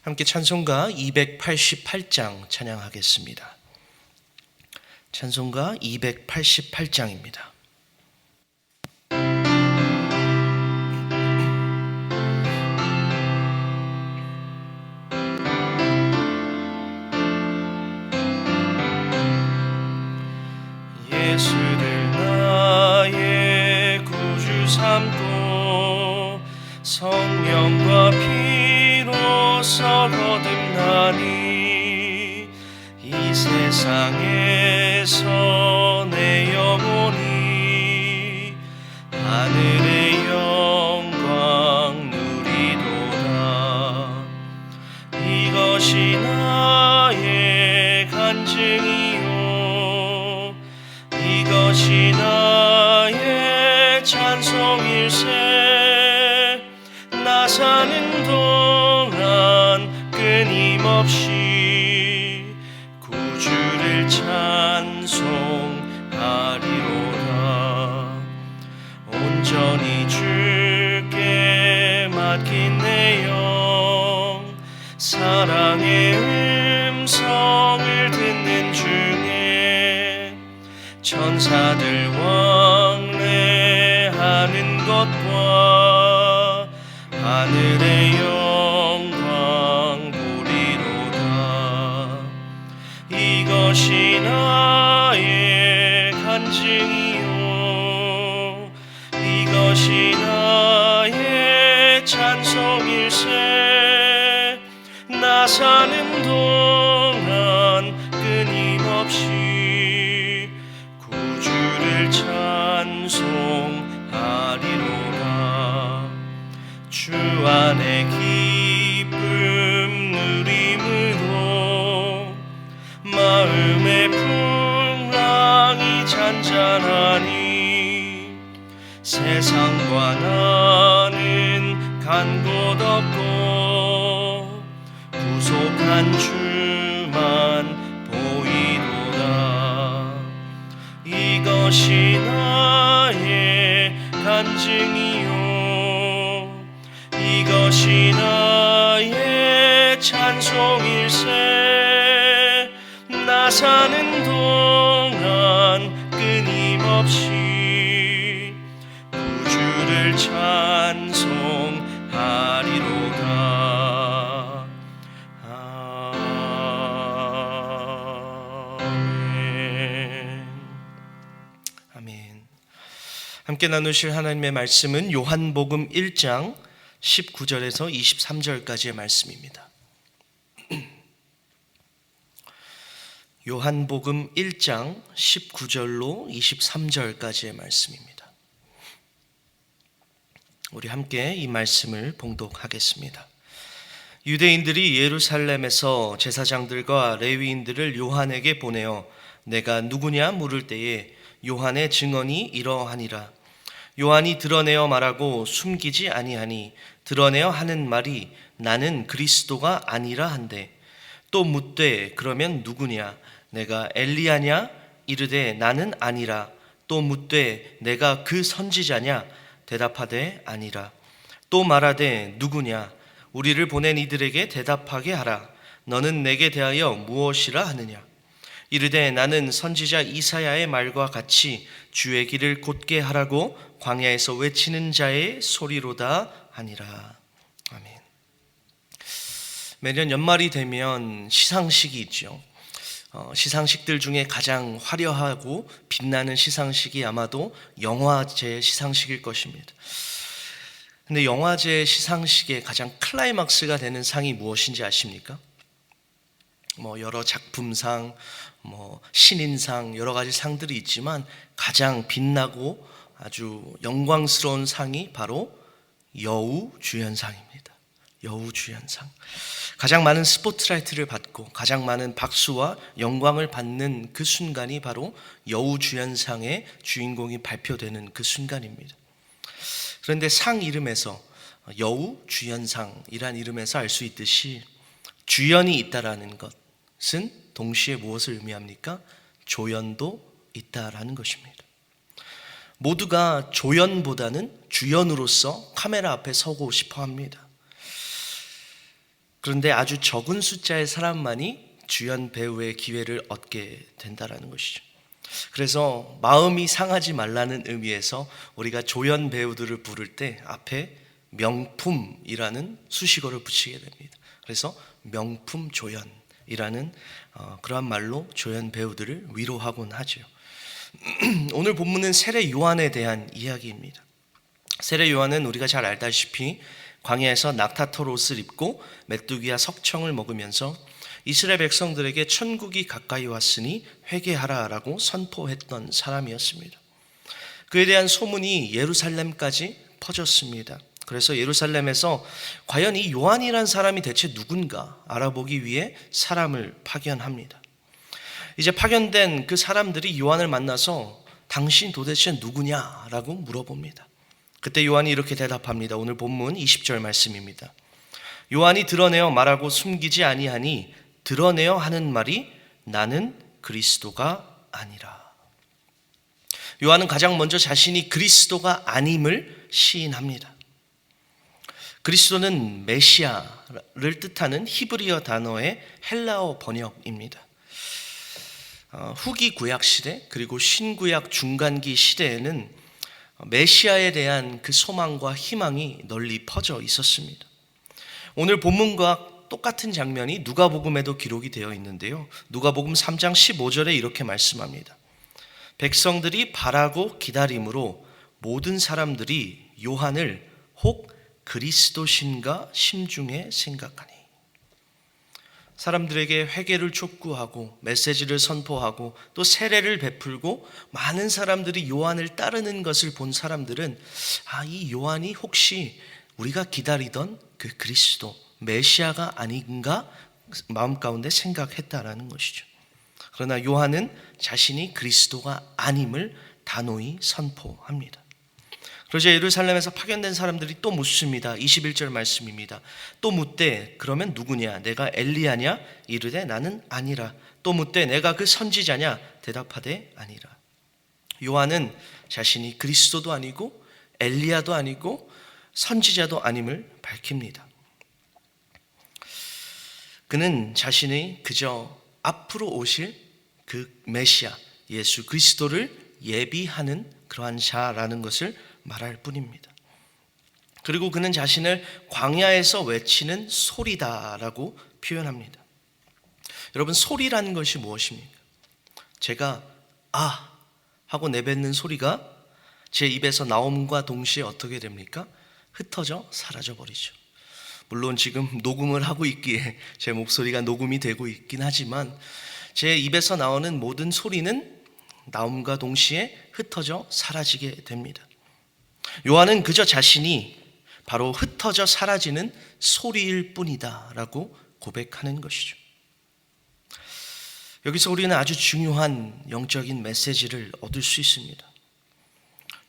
함께 찬송가 288장 찬양하겠습니다. 찬송가 288장입니다. 예수를 나의 구주 삼고 성령과 피로써 거듭나니 이 세상에서 내 영혼이 하늘의 영광 누리도다. 이것이 나의 간증이요 이것이 나의 찬송일세. 나 사는 동안 끊임없이 구주를 찬송하리로다. 온전히 주께 맡긴 내 영 사랑의 음성을 듣는 중에 천사들 왕래하는 것과 하늘의 영광 보리로다. 이것이 나의 간증이요 이것이 나의 찬송일세. 나 사는 동안 끊임없이 구주를 찬송하리로다. 주 안에 기쁨 누림으로 마음의 풍랑이 잔잔하니 세상과 나는 간 곳 없고 구속한 주만 보이도다. 이것이 나의 간증이요 이것이 나의 찬송일세. 나 사는 동안 끊임없이 구주를 찬송하리로다. 아멘. 아멘. 함께 나누실 하나님의 말씀은 요한복음 1장 19절에서 23절까지의 말씀입니다. 요한복음 1장 19절로 23절까지의 말씀입니다. 우리 함께 이 말씀을 봉독하겠습니다. 유대인들이 예루살렘에서 제사장들과 레위인들을 요한에게 보내어 내가 누구냐 물을 때에 요한의 증언이 이러하니라. 요한이 드러내어 말하고 숨기지 아니하니 드러내어 하는 말이 나는 그리스도가 아니라 한데, 또 묻되 그러면 누구냐 내가 엘리야냐 이르되 나는 아니라. 또 묻되 내가 그 선지자냐 대답하되 아니라. 또 말하되 누구냐 우리를 보낸 이들에게 대답하게 하라. 너는 내게 대하여 무엇이라 하느냐. 이르되 나는 선지자 이사야의 말과 같이 주의 길을 곧게 하라고 광야에서 외치는 자의 소리로다 하니라. 아멘. 매년 연말이 되면 시상식이 있죠. 시상식들 중에 가장 화려하고 빛나는 시상식이 아마도 영화제 시상식일 것입니다. 근데 영화제 시상식의 가장 클라이막스가 되는 상이 무엇인지 아십니까? 여러 작품상, 신인상, 여러 가지 상들이 있지만 가장 빛나고 아주 영광스러운 상이 바로 여우주연상입니다. 여우주연상. 가장 많은 스포트라이트를 받고 가장 많은 박수와 영광을 받는 그 순간이 바로 여우주연상의 주인공이 발표되는 그 순간입니다. 그런데 상 이름에서 여우주연상이란 이름에서 알 수 있듯이 주연이 있다라는 것은 동시에 무엇을 의미합니까? 조연도 있다라는 것입니다. 모두가 조연보다는 주연으로서 카메라 앞에 서고 싶어 합니다. 그런데 아주 적은 숫자의 사람만이 주연 배우의 기회를 얻게 된다라는 것이죠. 그래서 마음이 상하지 말라는 의미에서 우리가 조연 배우들을 부를 때 앞에 명품이라는 수식어를 붙이게 됩니다. 그래서 명품 조연이라는 그러한 말로 조연 배우들을 위로하곤 하죠. 오늘 본문은 세례 요한에 대한 이야기입니다. 세례 요한은 우리가 잘 알다시피 광야에서 낙타털 옷을 입고 메뚜기와 석청을 먹으면서 이스라엘 백성들에게 천국이 가까이 왔으니 회개하라라고 선포했던 사람이었습니다. 그에 대한 소문이 예루살렘까지 퍼졌습니다. 그래서 예루살렘에서 과연 이 요한이란 사람이 대체 누군가 알아보기 위해 사람을 파견합니다. 이제 파견된 그 사람들이 요한을 만나서 당신 도대체 누구냐라고 물어봅니다. 그때 요한이 이렇게 대답합니다. 오늘 본문 20절 말씀입니다. 요한이 드러내어 말하고 숨기지 아니하니 드러내어 하는 말이 나는 그리스도가 아니라. 요한은 가장 먼저 자신이 그리스도가 아님을 시인합니다. 그리스도는 메시아를 뜻하는 히브리어 단어의 헬라어 번역입니다. 후기 구약 시대 그리고 신구약 중간기 시대에는 메시아에 대한 그 소망과 희망이 널리 퍼져 있었습니다. 오늘 본문과 똑같은 장면이 누가복음에도 기록이 되어 있는데요. 누가복음 3장 15절에 이렇게 말씀합니다. 백성들이 바라고 기다림으로 모든 사람들이 요한을 혹 그리스도신가 심중에 생각하니. 사람들에게 회개를 촉구하고 메시지를 선포하고 또 세례를 베풀고 많은 사람들이 요한을 따르는 것을 본 사람들은 이 요한이 혹시 우리가 기다리던 그 그리스도 메시아가 아닌가 마음 가운데 생각했다라는 것이죠. 그러나 요한은 자신이 그리스도가 아님을 단호히 선포합니다. 그러자 예루살렘에서 파견된 사람들이 또 묻습니다. 21절 말씀입니다. 또 묻되 그러면 누구냐? 내가 엘리야냐? 이르되 나는 아니라. 또 묻되 내가 그 선지자냐? 대답하되 아니라. 요한은 자신이 그리스도도 아니고 엘리야도 아니고 선지자도 아님을 밝힙니다. 그는 자신이 그저 앞으로 오실 그 메시아 예수 그리스도를 예비하는 그러한 자라는 것을 말할 뿐입니다. 그리고 그는 자신을 광야에서 외치는 소리다라고 표현합니다. 여러분, 소리라는 것이 무엇입니까? 제가 하고 내뱉는 소리가 제 입에서 나옴과 동시에 어떻게 됩니까? 흩어져 사라져 버리죠. 물론 지금 녹음을 하고 있기에 제 목소리가 녹음이 되고 있긴 하지만 제 입에서 나오는 모든 소리는 나옴과 동시에 흩어져 사라지게 됩니다. 요한은 그저 자신이 바로 흩어져 사라지는 소리일 뿐이다 라고 고백하는 것이죠. 여기서 우리는 아주 중요한 영적인 메시지를 얻을 수 있습니다.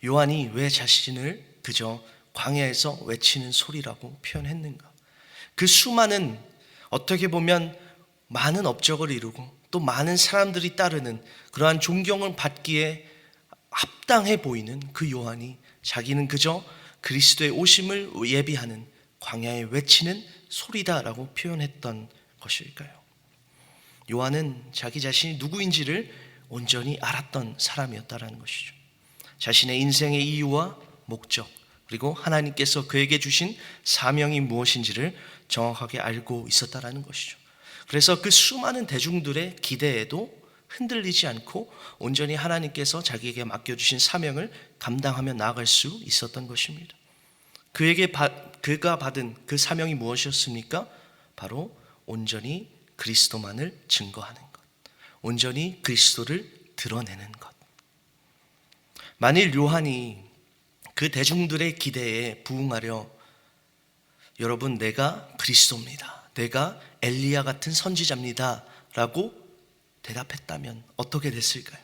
요한이 왜 자신을 그저 광야에서 외치는 소리라고 표현했는가? 그 수많은, 어떻게 보면 많은 업적을 이루고 또 많은 사람들이 따르는 그러한 존경을 받기에 합당해 보이는 그 요한이 자기는 그저 그리스도의 오심을 예비하는 광야에 외치는 소리다라고 표현했던 것일까요? 요한은 자기 자신이 누구인지를 온전히 알았던 사람이었다라는 것이죠. 자신의 인생의 이유와 목적, 그리고 하나님께서 그에게 주신 사명이 무엇인지를 정확하게 알고 있었다라는 것이죠. 그래서 그 수많은 대중들의 기대에도 흔들리지 않고 온전히 하나님께서 자기에게 맡겨주신 사명을 감당하며 나아갈 수 있었던 것입니다. 그가 받은 그 사명이 무엇이었습니까? 바로 온전히 그리스도만을 증거하는 것, 온전히 그리스도를 드러내는 것. 만일 요한이 그 대중들의 기대에 부응하려 여러분 내가 그리스도입니다, 내가 엘리야 같은 선지자입니다 라고 대답했다면 어떻게 됐을까요?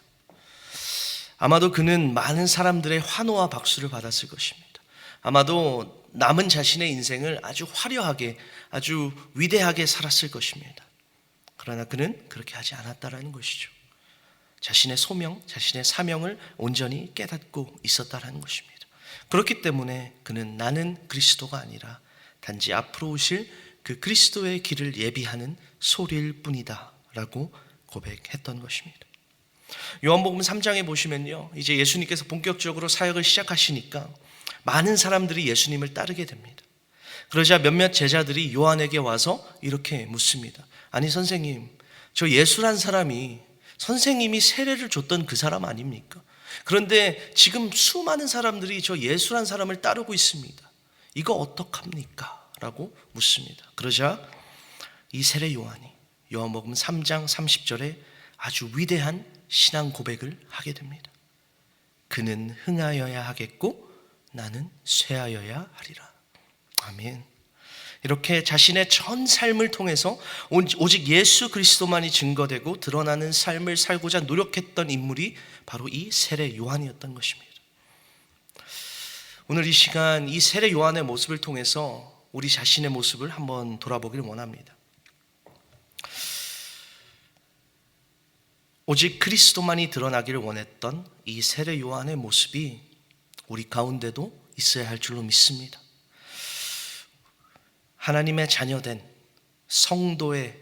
아마도 그는 많은 사람들의 환호와 박수를 받았을 것입니다. 아마도 남은 자신의 인생을 아주 화려하게, 아주 위대하게 살았을 것입니다. 그러나 그는 그렇게 하지 않았다라는 것이죠. 자신의 소명, 자신의 사명을 온전히 깨닫고 있었다라는 것입니다. 그렇기 때문에 그는 나는 그리스도가 아니라 단지 앞으로 오실 그 그리스도의 길을 예비하는 소리일 뿐이다 라고 고백했던 것입니다. 요한복음 3장에 보시면요, 이제 예수님께서 본격적으로 사역을 시작하시니까 많은 사람들이 예수님을 따르게 됩니다. 그러자 몇몇 제자들이 요한에게 와서 이렇게 묻습니다. 아니 선생님, 저 예수란 사람이 선생님이 세례를 줬던 그 사람 아닙니까? 그런데 지금 수많은 사람들이 저 예수란 사람을 따르고 있습니다. 이거 어떡합니까? 라고 묻습니다. 그러자 이 세례 요한이 요한복음 3장 30절에 아주 위대한 신앙 고백을 하게 됩니다. 그는 흥하여야 하겠고 나는 쇠하여야 하리라. 아멘. 이렇게 자신의 전 삶을 통해서 오직 예수 그리스도만이 증거되고 드러나는 삶을 살고자 노력했던 인물이 바로 이 세례 요한이었던 것입니다. 오늘 이 시간 이 세례 요한의 모습을 통해서 우리 자신의 모습을 한번 돌아보기를 원합니다. 오직 그리스도만이 드러나기를 원했던 이 세례 요한의 모습이 우리 가운데도 있어야 할 줄로 믿습니다. 하나님의 자녀된 성도의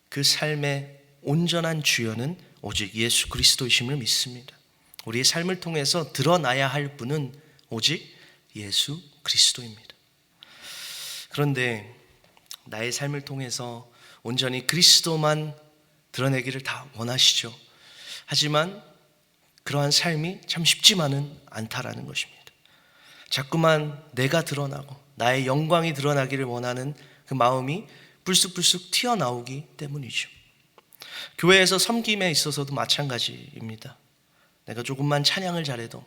그 삶의 온전한 주연은 오직 예수 그리스도이심을 믿습니다. 우리의 삶을 통해서 드러나야 할 분은 오직 예수 그리스도입니다. 그런데 나의 삶을 통해서 온전히 그리스도만 드러내기를 다 원하시죠. 하지만 그러한 삶이 참 쉽지만은 않다라는 것입니다. 자꾸만 내가 드러나고 나의 영광이 드러나기를 원하는 그 마음이 불쑥불쑥 튀어나오기 때문이죠. 교회에서 섬김에 있어서도 마찬가지입니다. 내가 조금만 찬양을 잘해도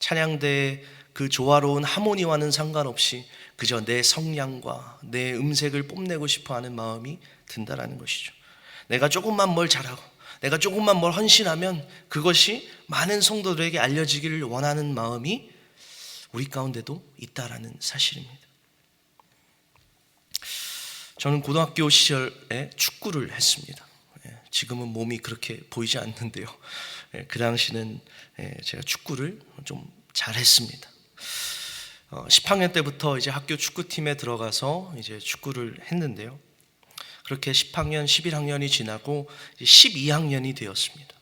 찬양대의 그 조화로운 하모니와는 상관없이 그저 내 성량과 내 음색을 뽐내고 싶어하는 마음이 든다라는 것이죠. 내가 조금만 뭘 잘하고 내가 조금만 뭘 헌신하면 그것이 많은 성도들에게 알려지기를 원하는 마음이 우리 가운데도 있다라는 사실입니다. 저는 고등학교 시절에 축구를 했습니다. 지금은 몸이 그렇게 보이지 않는데요. 그 당시는 제가 축구를 좀 잘했습니다. 10학년 때부터 이제 학교 축구팀에 들어가서 이제 축구를 했는데요. 그렇게 10학년, 11학년이 지나고 12학년이 되었습니다.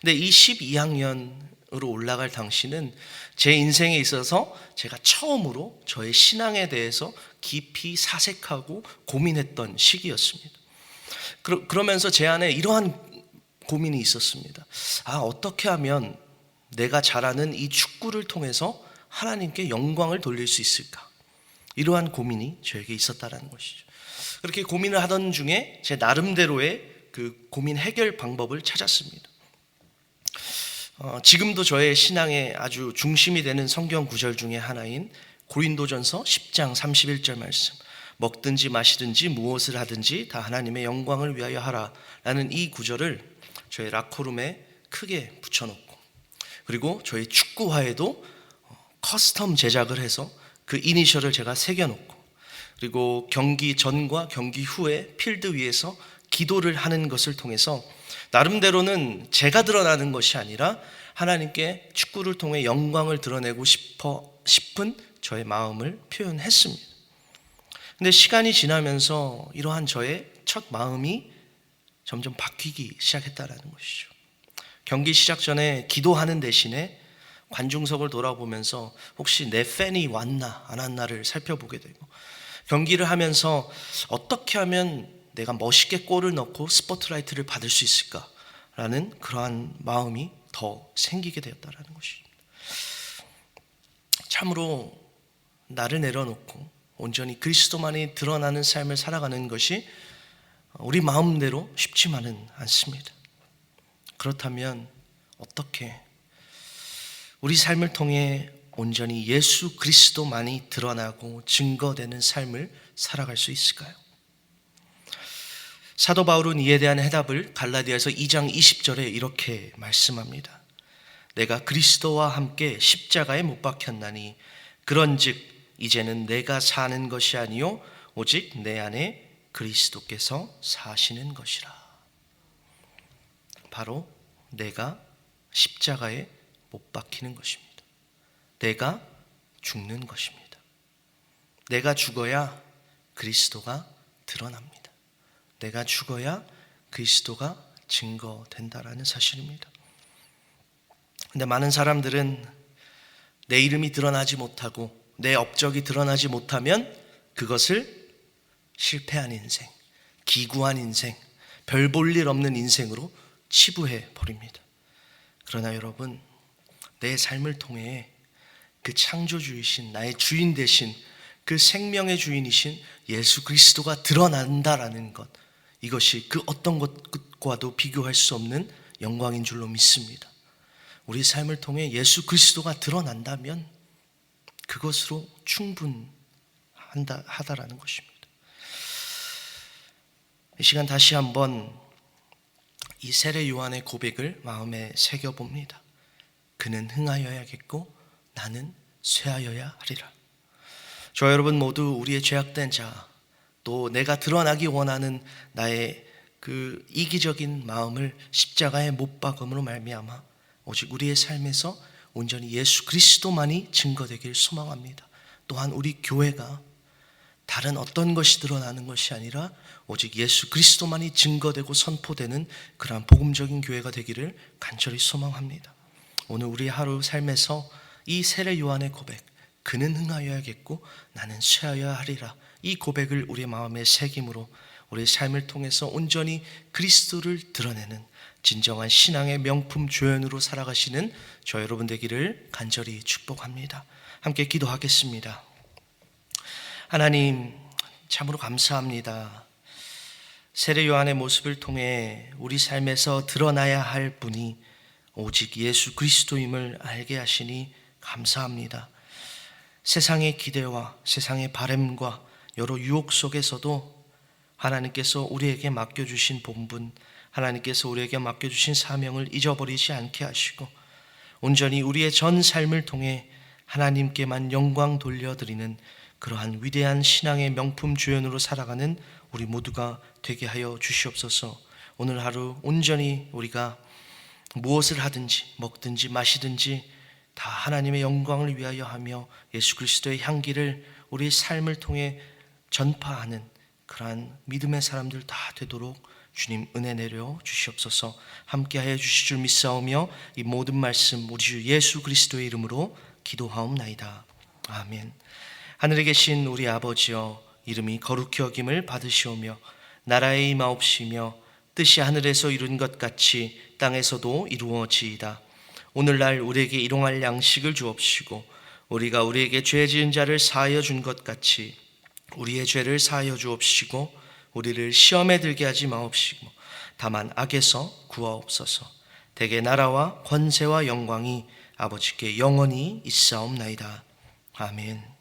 근데 이 12학년으로 올라갈 당시는 제 인생에 있어서 제가 처음으로 저의 신앙에 대해서 깊이 사색하고 고민했던 시기였습니다. 그러면서 제 안에 이러한 고민이 있었습니다. 어떻게 하면 내가 잘하는 이 축구를 통해서 하나님께 영광을 돌릴 수 있을까? 이러한 고민이 저에게 있었다라는 것이죠. 그렇게 고민을 하던 중에 제 나름대로의 그 고민 해결 방법을 찾았습니다. 지금도 저의 신앙의 아주 중심이 되는 성경 구절 중에 하나인 고린도전서 10장 31절 말씀, 먹든지 마시든지 무엇을 하든지 다 하나님의 영광을 위하여 하라 라는 이 구절을 저의 락커룸에 크게 붙여놓고, 그리고 저희 축구화에도 커스텀 제작을 해서 그 이니셜을 제가 새겨놓고, 그리고 경기 전과 경기 후에 필드 위에서 기도를 하는 것을 통해서 나름대로는 제가 드러나는 것이 아니라 하나님께 축구를 통해 영광을 드러내고 싶은 저의 마음을 표현했습니다. 근데 시간이 지나면서 이러한 저의 첫 마음이 점점 바뀌기 시작했다라는 것이죠. 경기 시작 전에 기도하는 대신에 관중석을 돌아보면서 혹시 내 팬이 왔나 안 왔나를 살펴보게 되고, 경기를 하면서 어떻게 하면 내가 멋있게 골을 넣고 스포트라이트를 받을 수 있을까라는 그러한 마음이 더 생기게 되었다라는 것입니다. 참으로 나를 내려놓고 온전히 그리스도만이 드러나는 삶을 살아가는 것이 우리 마음대로 쉽지만은 않습니다. 그렇다면 어떻게 우리 삶을 통해 온전히 예수 그리스도만이 드러나고 증거되는 삶을 살아갈 수 있을까요? 사도 바울은 이에 대한 해답을 갈라디아서 2장 20절에 이렇게 말씀합니다. 내가 그리스도와 함께 십자가에 못 박혔나니 그런즉 이제는 내가 사는 것이 아니요 오직 내 안에 그리스도께서 사시는 것이라. 바로 내가 십자가에 못 박히는 것입니다. 내가 죽는 것입니다. 내가 죽어야 그리스도가 드러납니다. 내가 죽어야 그리스도가 증거된다라는 사실입니다. 근데 많은 사람들은 내 이름이 드러나지 못하고 내 업적이 드러나지 못하면 그것을 실패한 인생, 기구한 인생, 별 볼 일 없는 인생으로 치부해 버립니다. 그러나 여러분, 내 삶을 통해 그 창조주이신 나의 주인 되신 그 생명의 주인이신 예수 그리스도가 드러난다라는 것, 이것이 그 어떤 것과도 비교할 수 없는 영광인 줄로 믿습니다. 우리 삶을 통해 예수 그리스도가 드러난다면 그것으로 충분하다라는 것입니다. 이 시간 다시 한번 이 세례 요한의 고백을 마음에 새겨봅니다. 그는 흥하여야겠고 나는 쇠하여야 하리라. 저 여러분 모두 우리의 죄악된 자, 또 내가 드러나기 원하는 나의 그 이기적인 마음을 십자가에 못 박음으로 말미암아 오직 우리의 삶에서 온전히 예수 그리스도만이 증거되길 소망합니다. 또한 우리 교회가 다른 어떤 것이 드러나는 것이 아니라 오직 예수 그리스도만이 증거되고 선포되는 그러한 복음적인 교회가 되기를 간절히 소망합니다. 오늘 우리 하루 삶에서 이 세례 요한의 고백, 그는 흥하여야겠고 나는 쇠하여야 하리라, 이 고백을 우리의 마음에 새김으로 우리의 삶을 통해서 온전히 그리스도를 드러내는 진정한 신앙의 명품 조연으로 살아가시는 저 여러분 되기를 간절히 축복합니다. 함께 기도하겠습니다. 하나님, 참으로 감사합니다. 세례 요한의 모습을 통해 우리 삶에서 드러나야 할 분이 오직 예수 그리스도임을 알게 하시니 감사합니다. 세상의 기대와 세상의 바램과 여러 유혹 속에서도 하나님께서 우리에게 맡겨주신 본분, 하나님께서 우리에게 맡겨주신 사명을 잊어버리지 않게 하시고 온전히 우리의 전 삶을 통해 하나님께만 영광 돌려드리는 그러한 위대한 신앙의 명품 주연으로 살아가는 우리 모두가 되게 하여 주시옵소서. 오늘 하루 온전히 우리가 무엇을 하든지 먹든지 마시든지 다 하나님의 영광을 위하여 하며 예수 그리스도의 향기를 우리의 삶을 통해 전파하는 그러한 믿음의 사람들 다 되도록 주님 은혜 내려 주시옵소서. 함께하여 주실 줄 믿사오며 이 모든 말씀 우리 주 예수 그리스도의 이름으로 기도하옵나이다. 아멘. 하늘에 계신 우리 아버지여, 이름이 거룩히 여김을 받으시오며 나라의 임하옵시며 뜻이 하늘에서 이룬 것 같이 땅에서도 이루어지이다. 오늘날 우리에게 일용할 양식을 주옵시고 우리가 우리에게 죄 지은 자를 사하여 준 것 같이 우리의 죄를 사하여 주옵시고 우리를 시험에 들게 하지 마옵시고 다만 악에서 구하옵소서. 대개 나라와 권세와 영광이 아버지께 영원히 있사옵나이다. 아멘.